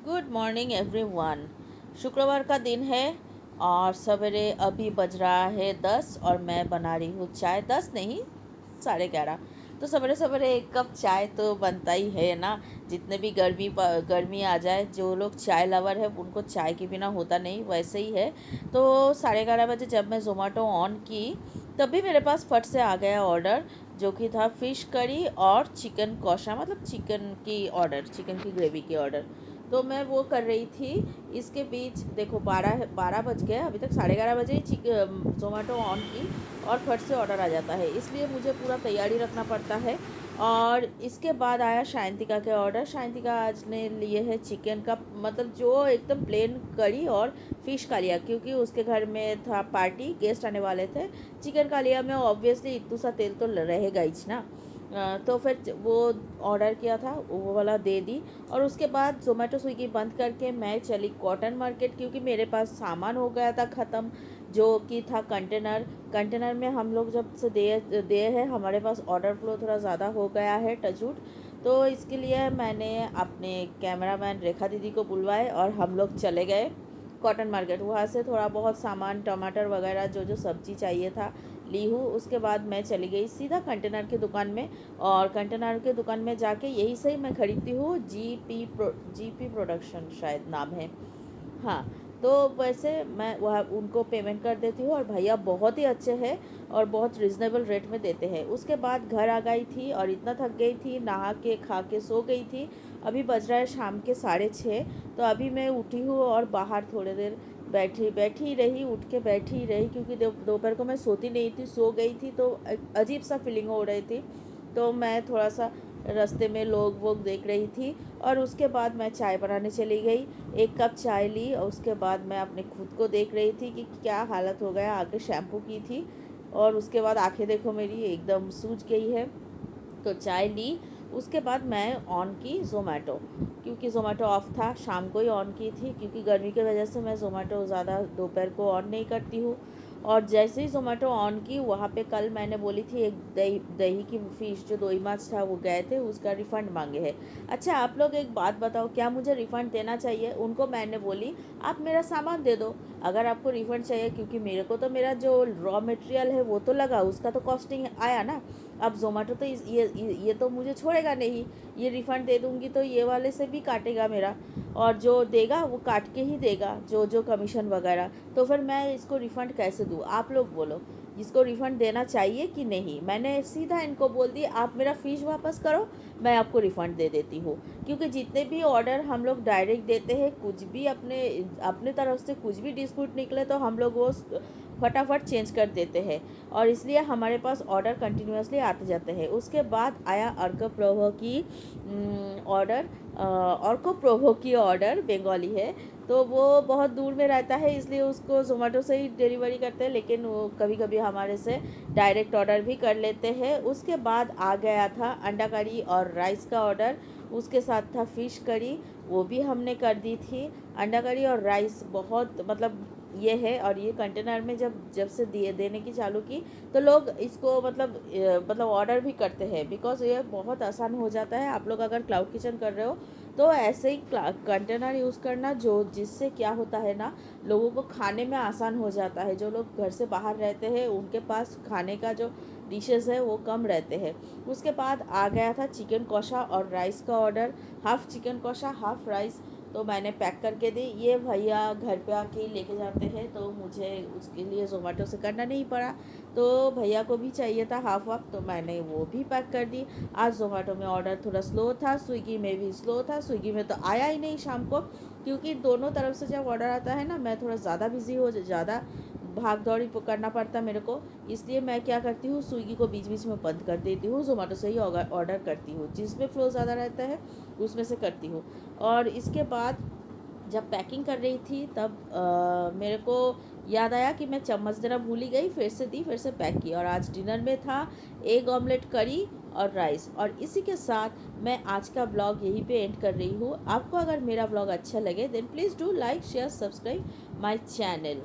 Good morning everyone. शुक्रवार का दिन है और सवेरे अभी बज रहा है 10 और मैं बना रही हूँ चाय। 10 नहीं, 11:30। तो सवेरे सवेरे एक कप चाय तो बनता ही है ना। जितने भी गर्मी आ जाए, जो लोग चाय लवर है उनको चाय के बिना होता नहीं, वैसे ही है। तो 11:30 बजे जब मैं ज़ोमैटो ऑन की तभी मेरे पास फट से आ गया ऑर्डर, जो कि था फ़िश करी और चिकन कौशा, मतलब चिकन की ऑर्डर, चिकन की ग्रेवी की ऑर्डर। तो मैं वो कर रही थी। इसके बीच देखो 12 बज गए, अभी तक 11:30 बजे ही ज़ोमैटो ऑन की और फट से ऑर्डर आ जाता है, इसलिए मुझे पूरा तैयारी रखना पड़ता है। और इसके बाद आया शायंतिका के ऑर्डर। शायंतिका आज ने लिए है चिकन का, मतलब जो एकदम प्लेन करी और फ़िश का लिया, क्योंकि उसके घर में था पार्टी, गेस्ट आने वाले थे। चिकन का लिया में ऑब्वियसली इतना सा तेल तो रहेगा ही ना। तो फिर वो ऑर्डर किया था वो वाला दे दी। और उसके बाद ज़ोमैटो स्विगी बंद करके मैं चली कॉटन मार्केट, क्योंकि मेरे पास सामान हो गया था ख़त्म, जो कि था कंटेनर में हम लोग जब से दे है, हमारे पास ऑर्डर फ्लो थोड़ा ज़्यादा हो गया है टचवुड। तो इसके लिए मैंने अपने कैमरामैन रेखा दीदी को बुलवाए और हम लोग चले गए कॉटन मार्केट। वहाँ से थोड़ा बहुत सामान, टमाटर वगैरह जो जो सब्ज़ी चाहिए था ली हूँ। उसके बाद मैं चली गई सीधा कंटेनर की दुकान में, और कंटेनर के दुकान में जाके यही से ही मैं खरीदती हूँ, जीपी प्रोडक्शन शायद नाम है। हाँ, तो वैसे मैं वह उनको पेमेंट कर देती हूँ और भैया बहुत ही अच्छे हैं और बहुत रिजनेबल रेट में देते हैं। उसके बाद घर आ गई थी और इतना थक गई थी, नहा के खा के सो गई थी। अभी बज रहा है शाम के 6:30। तो अभी मैं उठी हूँ और बाहर थोड़ी देर बैठी रही, उठ के बैठी रही, क्योंकि दोपहर को मैं सोती नहीं थी, सो गई थी, तो अजीब सा फीलिंग हो रही थी। तो मैं थोड़ा सा रास्ते में लोग वोग देख रही थी और उसके बाद मैं चाय बनाने चली गई। एक कप चाय ली और उसके बाद मैं अपने खुद को देख रही थी कि क्या हालत हो गया। आके शैम्पू की थी और उसके बाद आंखें देखो मेरी एकदम सूज गई है। तो चाय ली। उसके बाद मैं ऑन की ज़ोमैटो, क्योंकि ज़ोमैटो ऑफ था, शाम को ही ऑन की थी, क्योंकि गर्मी की वजह से मैं ज़ोमैटो ज़्यादा दोपहर को ऑन नहीं करती हूँ। और जैसे ही ज़ोमैटो ऑन की, वहाँ पे कल मैंने बोली थी एक दही दही की फ़िश, जो दही माछ था वो गए थे, उसका रिफ़ंड मांगे है। अच्छा आप लोग एक बात बताओ, क्या मुझे रिफ़ंड देना चाहिए? उनको मैंने बोली आप मेरा सामान दे दो अगर आपको रिफ़ंड चाहिए, क्योंकि मेरे को तो मेरा जो रॉ मटेरियल है वो तो लगा, उसका तो कॉस्टिंग आया ना। अब ज़ोमैटो तो ये तो मुझे छोड़ेगा नहीं। ये रिफ़ंड दे दूँगी तो ये वाले से भी काटेगा मेरा, और जो देगा वो काट के ही देगा, जो जो कमीशन वगैरह। तो फिर मैं इसको रिफ़ंड कैसे दूँ? आप लोग बोलो, इसको रिफ़ंड देना चाहिए कि नहीं? मैंने सीधा इनको बोल दिया आप मेरा फ़ीस वापस करो, मैं आपको रिफ़ंड दे देती हूँ। क्योंकि जितने भी ऑर्डर हम लोग डायरेक्ट देते हैं, कुछ भी अपने अपने तरफ से कुछ भी डिस्प्यूट निकले तो हम लोग वो फटाफट चेंज कर देते हैं, और इसलिए हमारे पास ऑर्डर कंटिन्यूसली आते जाते हैं। उसके बाद आया अर्को प्रोवो की ऑर्डर, बंगाली है, तो वो बहुत दूर में रहता है, इसलिए उसको ज़ोमैटो से ही डिलीवरी करते हैं, लेकिन वो कभी कभी हमारे से डायरेक्ट ऑर्डर भी कर लेते हैं। उसके बाद आ गया था अंडा करी और राइस का ऑर्डर, उसके साथ था फ़िश करी, वो भी हमने कर दी थी। अंडा करी और राइस बहुत, मतलब ये है, और ये कंटेनर में जब जब से दिए देने की चालू की तो लोग इसको मतलब ऑर्डर भी करते हैं, बिकॉज़ ये बहुत आसान हो जाता है। आप लोग अगर क्लाउड किचन कर रहे हो तो ऐसे ही कंटेनर यूज़ करना, जो जिससे क्या होता है ना, लोगों को खाने में आसान हो जाता है। जो लोग घर से बाहर रहते हैं उनके पास खाने का जो डिशेस है वो कम रहते हैं। उसके बाद आ गया था चिकन कौशा और राइस का order, half chicken kosha half rice. तो मैंने पैक करके दी, ये भैया घर पे आके ही लेके जाते हैं, तो मुझे उसके लिए ज़ोमैटो से करना नहीं पड़ा। तो भैया को भी चाहिए था हाफ़ हाफ़, तो मैंने वो भी पैक कर दी। आज ज़ोमैटो में ऑर्डर थोड़ा स्लो था, स्विगी में भी स्लो था। स्विगी में तो आया ही नहीं शाम को, क्योंकि दोनों तरफ से जब ऑर्डर आता है ना, मैं थोड़ा ज़्यादा बिज़ी हो, ज़्यादा भाग दौड़ी करना पड़ता मेरे को, इसलिए मैं क्या करती हूँ, स्विगी को बीच बीच में बंद कर देती हूँ, ज़ोमैटो से ही ऑर्डर करती हूँ, जिसमें फ़्लो ज़्यादा रहता है उसमें से करती हूँ। और इसके बाद जब पैकिंग कर रही थी तब मेरे को याद आया कि मैं चम्मच देना भूल ही गई, फिर से दी, फिर से पैक की। और आज डिनर में था एग ऑमलेट करी और राइस। और इसी के साथ मैं आज का ब्लॉग यहीं पे एंड कर रही हूँ। आपको अगर मेरा ब्लॉग अच्छा लगे then please do like share subscribe my channel.